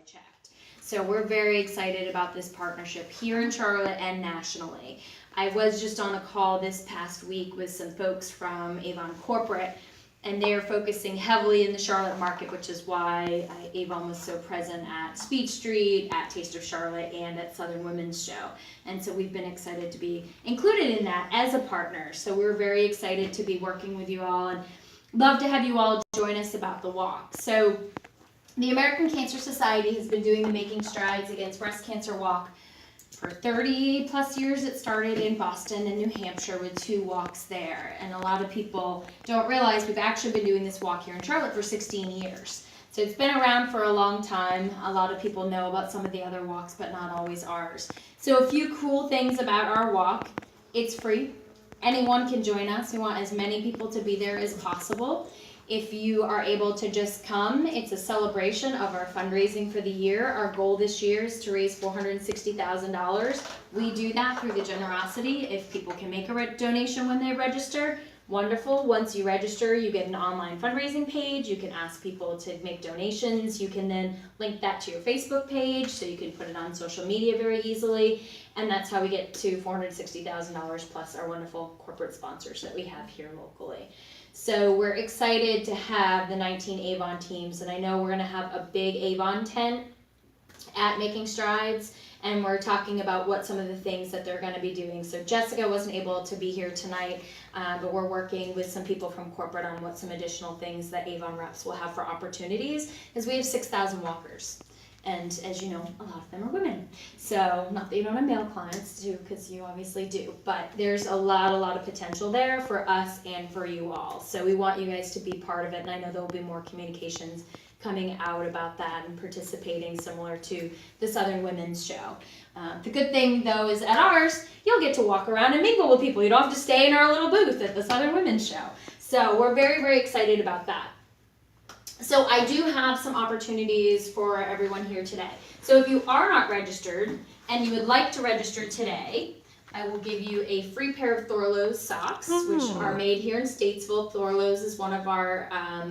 checked. So we're very excited about this partnership here in Charlotte and nationally. I was just on a call this past week with some folks from Avon Corporate, and they're focusing heavily in the Charlotte market, which is why Avon was so present at Speed Street, at Taste of Charlotte, and at Southern Women's Show. And so we've been excited to be included in that as a partner. So we're very excited to be working with you all, and love to have you all join us about the walk. So the American Cancer Society has been doing the Making Strides Against Breast Cancer walk for 30 plus years. It started in Boston and New Hampshire with 2 walks there. And a lot of people don't realize we've actually been doing this walk here in Charlotte for 16 years. So it's been around for a long time. A lot of people know about some of the other walks, but not always ours. So a few cool things about our walk. It's free. Anyone can join us. We want as many people to be there as possible. If you are able to just come, it's a celebration of our fundraising for the year. Our goal this year is to raise $460,000. We do that through the generosity. If people can make a donation when they register, wonderful. Once you register, you get an online fundraising page. You can ask people to make donations. You can then link that to your Facebook page, so you can put it on social media very easily. And that's how we get to $460,000 plus our wonderful corporate sponsors that we have here locally. So we're excited to have the 19 Avon teams, and I know we're going to have a big Avon tent at Making Strides, and we're talking about what some of the things that they're going to be doing. So Jessica wasn't able to be here tonight, but we're working with some people from corporate on what some additional things that Avon reps will have for opportunities, because we have 6,000 walkers. And as you know, a lot of them are women. So not that you don't have male clients too, because you obviously do, but there's a lot of potential there for us and for you all. So we want you guys to be part of it, and I know there will be more communications coming out about that and participating, similar to the Southern Women's Show. The good thing though is at ours, you'll get to walk around and mingle with people. You don't have to stay in our little booth at the Southern Women's Show. So we're very excited about that. So I do have some opportunities for everyone here today. So if you are not registered and you would like to register today, I will give you a free pair of Thorlows socks, which are made here in Statesville. Thorlows is one of our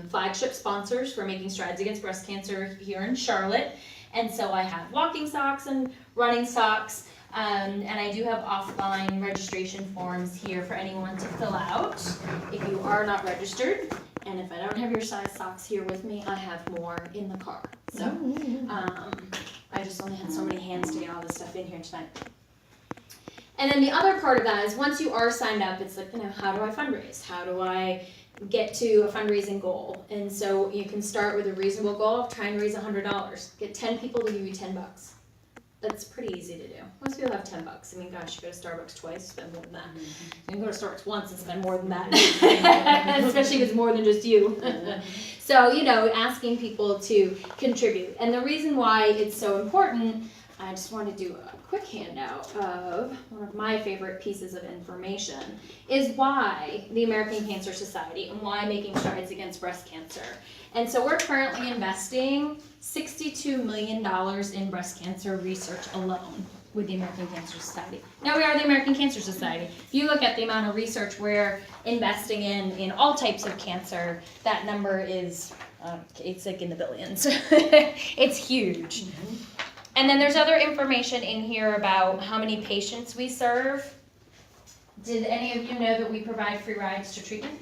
flagship sponsors for Making Strides Against Breast Cancer here in Charlotte. And so I have walking socks and running socks. And I do have offline registration forms here for anyone to fill out if you are not registered. And if I don't have your size socks here with me, I have more in the car. So I just only had so many hands to get all this stuff in here tonight. And then the other part of that is once you are signed up, it's like, how do I fundraise? How do I get to a fundraising goal? And so you can start with a reasonable goal of trying to raise $100. Get 10 people to give you $10. That's pretty easy to do. Most people have $10. I mean, gosh, you go to Starbucks twice, spend more than that. You can go to Starbucks once and spend more than that. Especially if it's more than just you. So, asking people to contribute. And the reason why it's so important, I just want to do a quick handout of one of my favorite pieces of information, is why the American Cancer Society and why Making Strides Against Breast Cancer. And so we're currently investing $62 million in breast cancer research alone with the American Cancer Society. Now we are the American Cancer Society. If you look at the amount of research we're investing in all types of cancer, that number is, it's like in the billions. It's huge. And then there's other information in here about how many patients we serve. Did any of you know that we provide free rides to treatment?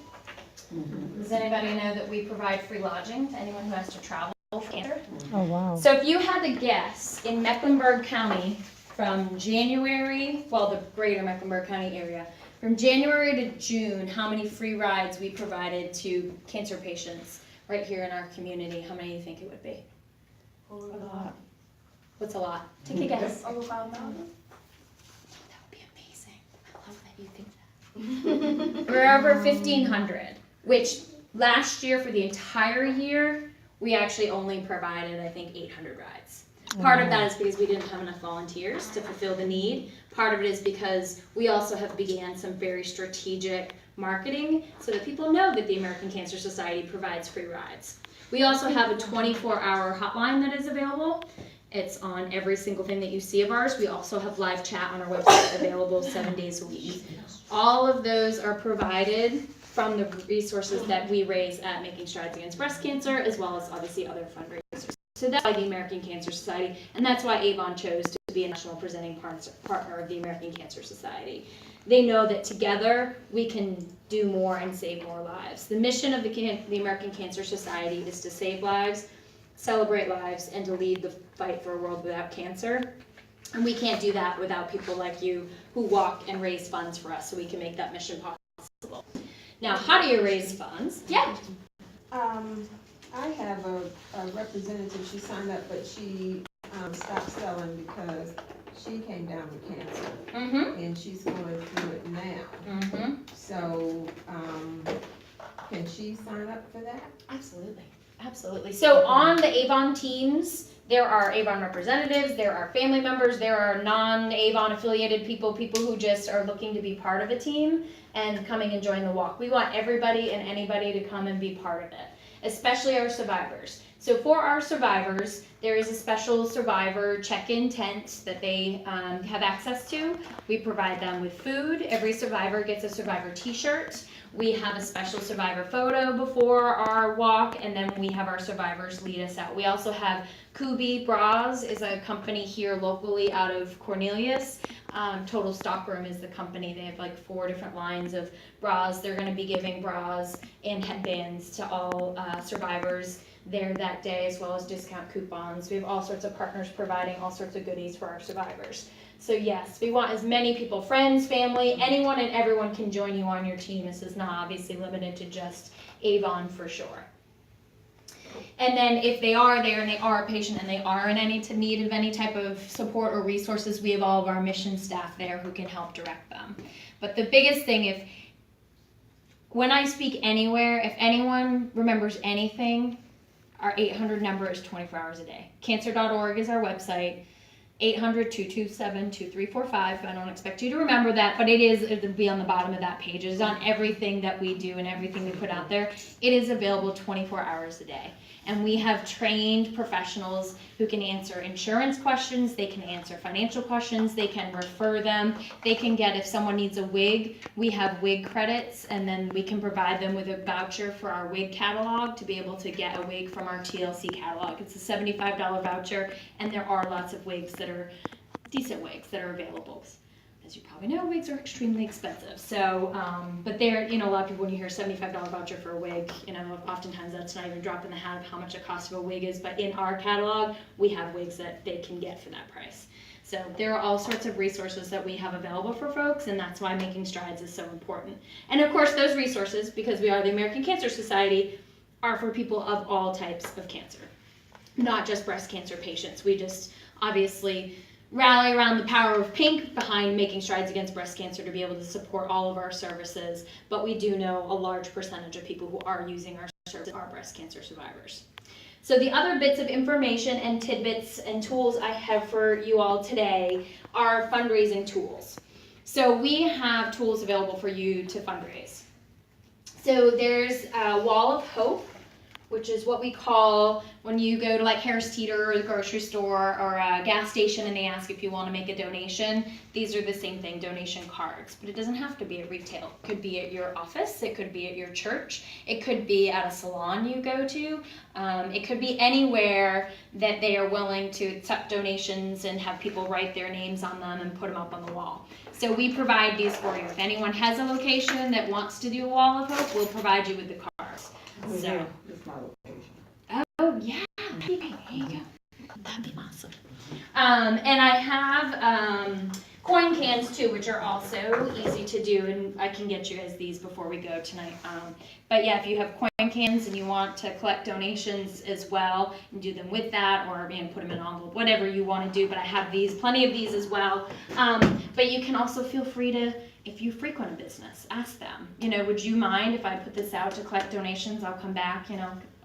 Does anybody know that we provide free lodging to anyone who has to travel for cancer? Oh, wow. So if you had to guess, in Mecklenburg County, from January, the greater Mecklenburg County area, from January to June, how many free rides we provided to cancer patients right here in our community, how many do you think it would be? A lot. What's a lot? Take a guess. Over 5,000? That would be amazing. I love that you think that. We're over 1,500, which last year, for the entire year, we actually only provided, I think, 800 rides. Part of that is because we didn't have enough volunteers to fulfill the need. Part of it is because we also have began some very strategic marketing so that people know that the American Cancer Society provides free rides. We also have a 24-hour hotline that is available. It's on every single thing that you see of ours. We also have live chat on our website available 7 days a week. All of those are provided from the resources that we raise at Making Strides Against Breast Cancer, as well as obviously other fundraisers. So that's why the American Cancer Society, and that's why Avon chose to be a national presenting partner of the American Cancer Society. They know that together we can do more and save more lives. The mission of the American Cancer Society is to save lives, celebrate lives, and to lead the fight for a world without cancer. And we can't do that without people like you who walk and raise funds for us so we can make that mission possible. Now, how do you raise funds? Yeah. I have a representative, she signed up, but she stopped selling because she came down with cancer. Mm-hmm. And she's going through it now. Mm-hmm. So, can she sign up for that? Absolutely. Absolutely. So on the Avon teams, there are Avon representatives, there are family members, there are non-Avon affiliated people who just are looking to be part of a team and coming and join the walk. We want everybody and anybody to come and be part of it, especially our survivors. So for our survivors, there is a special survivor check-in tent that they have access to. We provide them with food. Every survivor gets a survivor t-shirt. We have a special survivor photo before our walk, and then we have our survivors lead us out. We also have Kubi Bras is a company here locally out of Cornelius. Total Stockroom is the company. They have like 4 different lines of bras. They're going to be giving bras and headbands to all survivors there that day, as well as discount coupons. We have all sorts of partners providing all sorts of goodies for our survivors. So yes, we want as many people, friends, family, anyone and everyone can join you on your team. This is not obviously limited to just Avon for sure. And then if they are there and they are a patient and they are in any need of any type of support or resources, we have all of our mission staff there who can help direct them. But the biggest thing, when I speak anywhere, if anyone remembers anything, our 800 number is 24 hours a day. Cancer.org is our website. 800-227-2345. I don't expect you to remember that, but it'll be on the bottom of that page. It is on everything that we do and everything we put out there. It is available 24 hours a day. And we have trained professionals who can answer insurance questions, they can answer financial questions, they can refer them, they can get, if someone needs a wig, we have wig credits, and then we can provide them with a voucher for our wig catalog to be able to get a wig from our TLC catalog. It's a $75 voucher, and there are lots of wigs that are decent wigs that are available. As you probably know, wigs are extremely expensive. So, but they're, a lot of people, when you hear $75 voucher for a wig, oftentimes that's not even a drop in the hat of how much a cost of a wig is. But in our catalog, we have wigs that they can get for that price. So there are all sorts of resources that we have available for folks, and that's why making strides is so important. And of course, those resources, because we are the American Cancer Society, are for people of all types of cancer, not just breast cancer patients. We just obviously rally around the power of pink behind making strides against breast cancer to be able to support all of our services, but we do know a large percentage of people who are using our services are breast cancer survivors. So the other bits of information and tidbits and tools I have for you all today are fundraising tools. So we have tools available for you to fundraise. So there's a Wall of Hope, which is what we call when you go to like Harris Teeter or the grocery store or a gas station and they ask if you want to make a donation. These are the same thing, donation cards, but it doesn't have to be at retail. It could be at your office, it could be at your church, it could be at a salon you go to, it could be anywhere that they are willing to accept donations and have people write their names on them and put them up on the wall. So we provide these for you. If anyone has a location that wants to do a Wall of Hope, we'll provide you with the cards. So, oh yeah, there you go. That'd be awesome. And I have coin cans too, which are also easy to do, and I can get you guys these before we go tonight. But yeah, if you have coin cans and you want to collect donations as well, and do them with that, or put them in an envelope, whatever you want to do. But I have these, plenty of these as well. But you can also feel free to, if you frequent a business, ask them, would you mind if I put this out to collect donations? I'll come back,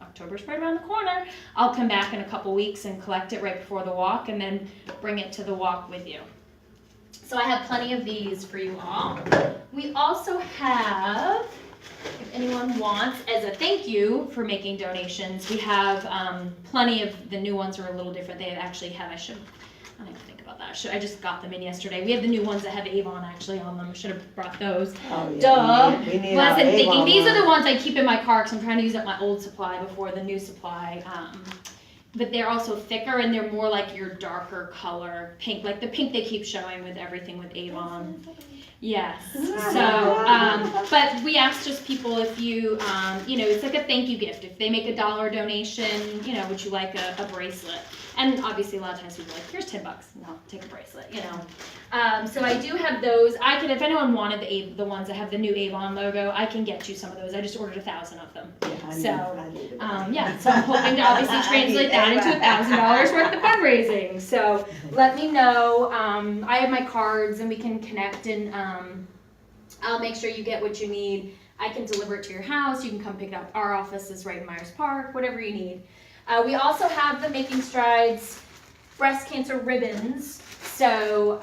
October's right around the corner. I'll come back in a couple weeks and collect it right before the walk and then bring it to the walk with you. So I have plenty of these for you all. We also have, if anyone wants, as a thank you for making donations, we have plenty of, the new ones are a little different. They actually have, I don't even think about that. I just got them in yesterday. We have the new ones that have Avon actually on them. Should have brought those. Oh, yeah. Duh. We need Wasn't thinking. Avon These one. are the ones I keep in my car because I'm trying to use up my old supply before the new supply but they're also thicker and they're more like your darker color pink, like the pink they keep showing with everything with Avon. Yes. So, but we asked just people if you, it's like a thank you gift. If they make $1 donation, would you like a bracelet? And obviously a lot of times people are like, here's $10, no, take a bracelet, So I do have those. I can, if anyone wanted the ones that have the new Avon logo, I can get you some of those. I just ordered 1,000 of them. So I'm hoping to obviously translate that into $1,000 worth of fundraising. So let me know. I have my cards and we can connect, and I'll make sure you get what you need. I can deliver it to your house. You can come pick it up. Our office is right in Myers Park, whatever you need. We also have the Making Strides breast cancer ribbons. So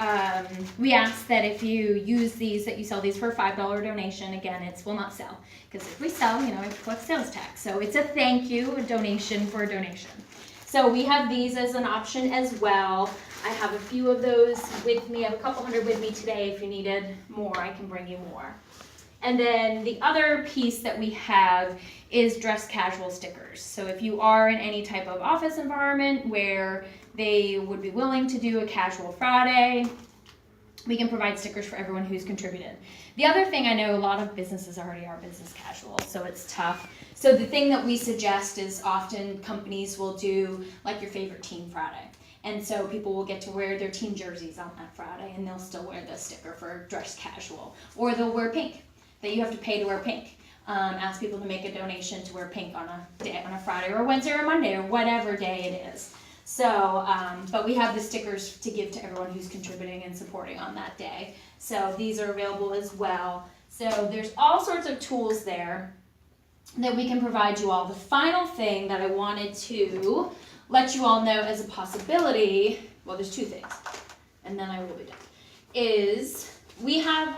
we ask that if you use these, that you sell these for a $5 donation. Again, will not sell, because if we sell, we have to collect sales tax. So it's a thank you, a donation for a donation. So we have these as an option as well. I have a few of those with me. I have a couple hundred with me today. If you needed more, I can bring you more. And then the other piece that we have is dress casual stickers. So if you are in any type of office environment where they would be willing to do a casual Friday, we can provide stickers for everyone who's contributed. The other thing, I know a lot of businesses already are business casual, so it's tough. So the thing that we suggest is often companies will do like your favorite team Friday. And so people will get to wear their team jerseys on that Friday, and they'll still wear the sticker for dress casual. Or they'll wear pink, that you have to pay to wear pink. Ask people to make a donation to wear pink on a day, on a Friday or a Wednesday or a Monday or whatever day it is. So, but we have the stickers to give to everyone who's contributing and supporting on that day. So these are available as well. So there's all sorts of tools there that we can provide you all. The final thing that I wanted to let you all know as a possibility, well, there's two things, and then I will be done, is we have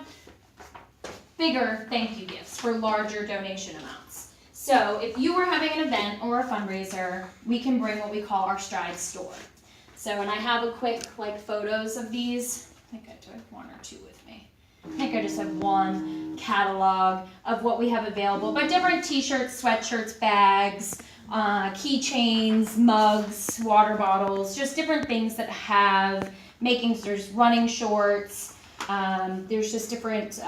bigger thank you gifts for larger donation amounts. So if you were having an event or a fundraiser, we can bring what we call our Stride store. So, and I have a quick photos of these. I think I do have one or two with me. I think I just have one catalog of what we have available, but different t-shirts, sweatshirts, bags, keychains, mugs, water bottles, just different things that have there's running shorts, there's just different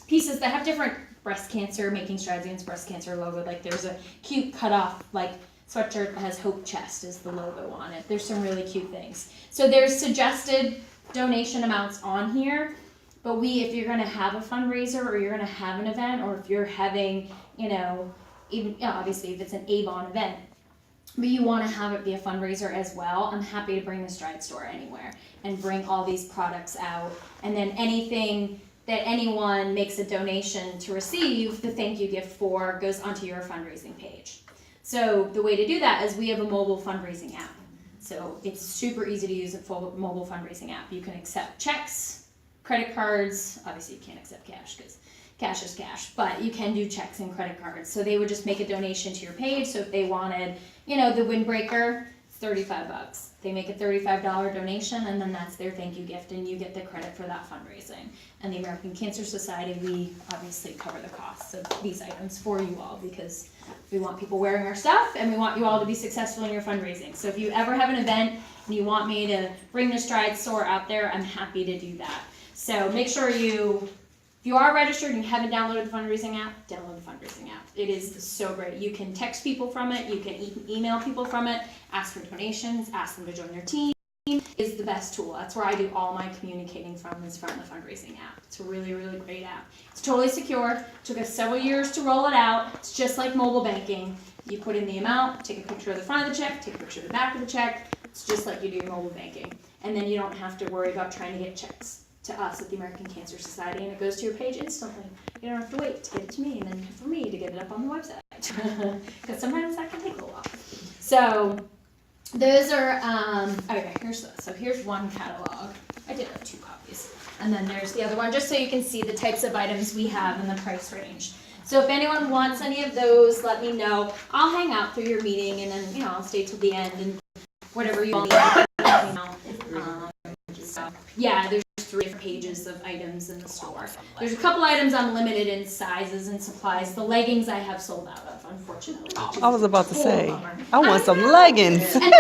pieces that have different breast cancer, Making Strides Against Breast Cancer logo. Like there's a cute cutoff sweatshirt that has Hope Chest as the logo on it. There's some really cute things. So there's suggested donation amounts on here, but if you're going to have a fundraiser or you're going to have an event, or if you're having, obviously if it's an Avon event, but you want to have it be a fundraiser as well, I'm happy to bring the Stride store anywhere and bring all these products out. And then anything that anyone makes a donation to receive the thank you gift for goes onto your fundraising page. So the way to do that is we have a mobile fundraising app. So it's super easy to use a full mobile fundraising app. You can accept checks, credit cards. Obviously you can't accept cash because cash is cash, but you can do checks and credit cards. So they would just make a donation to your page. So if they wanted, the windbreaker, it's $35. They make a $35 donation, and then that's their thank you gift, and you get the credit for that fundraising. And the American Cancer Society, we obviously cover the costs of these items for you all, because we want people wearing our stuff, and we want you all to be successful in your fundraising. So if you ever have an event and you want me to bring the Stride store out there, I'm happy to do that. So make sure if you are registered and you haven't downloaded the fundraising app, download the fundraising app. It is so great. You can text people from it. You can email people from it. Ask for donations. Ask them to join your team. Is the best tool. That's where I do all my communicating from, is from the fundraising app. It's a really, really great app. It's totally secure. It took us several years to roll it out. It's just like mobile banking. You put in the amount, take a picture of the front of the check, take a picture of the back of the check. It's just like you do your mobile banking. And then you don't have to worry about trying to get checks to us at the American Cancer Society, and it goes to your page instantly. You don't have to wait to get it to me and then for me to get it up on the website, because sometimes that can take a little while. So those are okay. Here's one catalog. I did have 2 copies, and then there's the other one, just so you can see the types of items we have and the price range. So if anyone wants any of those, let me know. I'll hang out through your meeting, and then I'll stay till the end, and whatever you all need, let me know. Yeah, there's 3 different pages of items in the store. There's a couple items I'm limited in sizes and supplies. The leggings I have sold out of. unfortunately. I was about to say, Bummer. I want some leggings. And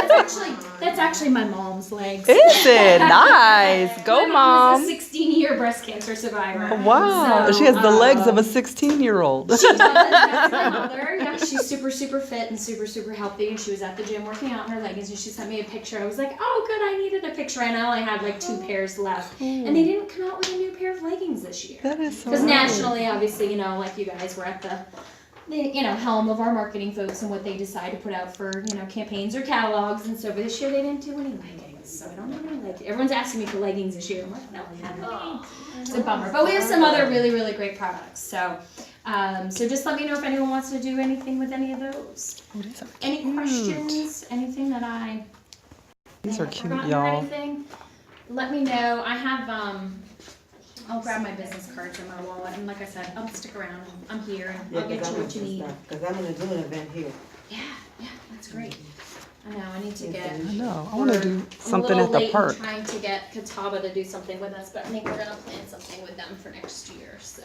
that's actually my mom's legs. Is it? Nice. Go, My Mom. is a 16-year breast cancer survivor. Wow. So, She has the legs of a 16-year-old. She does. That's my mother. Yeah, she's super, super fit and super, super healthy. And she was at the gym working out in her leggings, and she sent me a picture. I was like, oh, good, I needed a picture. And I only had like 2 pairs left. And they didn't come out with a new pair of leggings this year. That is so Because nice. nationally, obviously, like you guys were at the helm of our marketing folks and what they decide to put out for, campaigns or catalogs. And so, but this year they didn't do any leggings. So I don't have any leggings. Everyone's asking me for leggings this year. I'm like, no, we have any. It's a bummer. But we have some other really, really great products. So, so just let me know if anyone wants to do anything with any of those. Oh, these are Any cute. questions? Anything that I These are have cute, forgotten or y'all. anything? Let me know. I have I'll grab my business cards in my wallet, and like I said, I'll stick around. I'm here, and I'll get you what you need. Because I'm gonna do an event here. Yeah, that's great. I know. I need to get. I know. I want to do something I'm a at little the late in park. trying to get Catawba to do something with us, but I think we're gonna plan something with them for next year. So.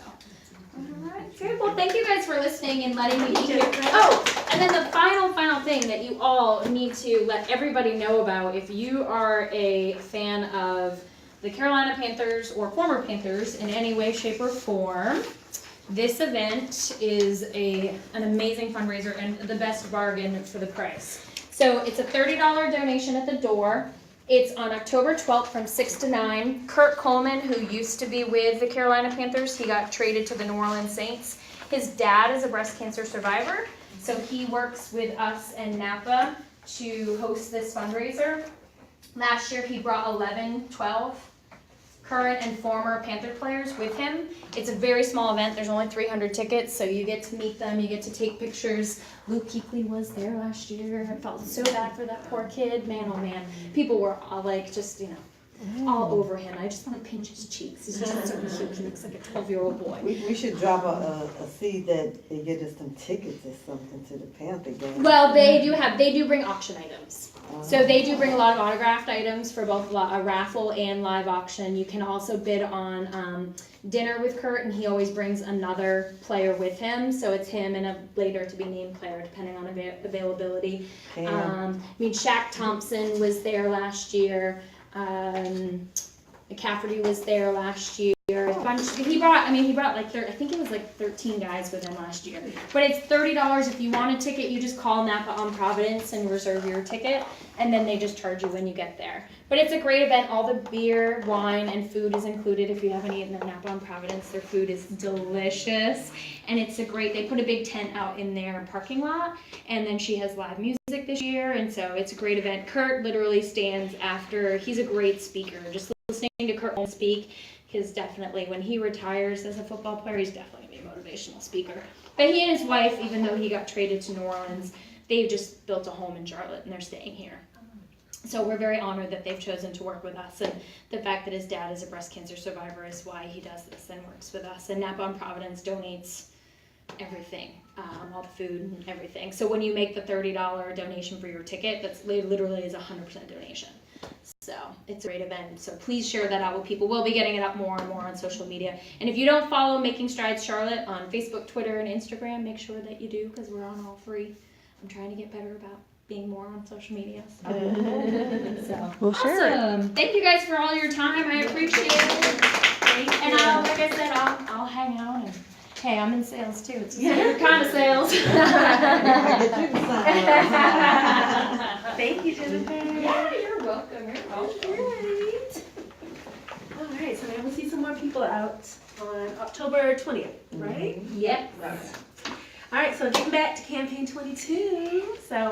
Alright, good. Well, thank you guys for listening and letting me be here. Oh, and then the final thing that you all need to let everybody know about, if you are a fan of the Carolina Panthers or former Panthers in any way, shape, or form, this event is an amazing fundraiser and the best bargain for the price. So it's a $30 donation at the door. It's on October 12th from 6 to 9. Kurt Coleman, who used to be with the Carolina Panthers, he got traded to the New Orleans Saints. His dad is a breast cancer survivor, so he works with us and Napa to host this fundraiser. Last year he brought 12 current and former Panther players with him. It's a very small event. There's only 300 tickets, so you get to meet them, you get to take pictures. Luke Kuechly was there last year. I felt so bad for that poor kid. Man, oh man. People were all like, just, all over him. I just want to pinch his cheeks. He's just so cute. He looks like a 12-year-old boy. We should drop a seed that they get us some tickets or something to the Panther game. Well, they do bring auction items. So they do bring a lot of autographed items for both a raffle and live auction. You can also bid on dinner with Kurt, and he always brings another player with him. So it's him and a later to be named player, depending on availability. Shaq Thompson was there last year. McCafferty was there last year. He brought I think it was like 13 guys with him last year. But it's $30 if you want a ticket. You just call Napa on Providence and reserve your ticket, and then they just charge you when you get there. But it's a great event. All the beer, wine, and food is included. If you haven't eaten at Napa on Providence, their food is delicious, and they put a big tent out in their parking lot, and then she has live music this year, and so it's a great event. Kurt literally stands after. He's a great speaker. Just listening to Kurt speak. Because definitely when he retires as a football player, he's definitely going to be a motivational speaker. But he and his wife, even though he got traded to New Orleans, they've just built a home in Charlotte and they're staying here. So we're very honored that they've chosen to work with us, and the fact that his dad is a breast cancer survivor is why he does this and works with us. And Napa on Providence donates everything, all the food and everything. So when you make the $30 donation for your ticket, literally is 100% donation. So it's a great event. So please share that out with people. We'll be getting it up more and more on social media. And if you don't follow Making Strides Charlotte on Facebook, Twitter, and Instagram, make sure that you do, because we're on all 3. I'm trying to get better about being more on social media. So We'll share it. awesome. Thank you guys for all your time. I appreciate it. And like I said, I'll hang out. And hey, I'm in sales too. It's a different kind of sales. Thank you, Jennifer. Yeah, you're welcome. You're welcome. Great. All right, so now we'll see some more people out on October 20th, right? Yep. All right, so getting back to campaign 22. So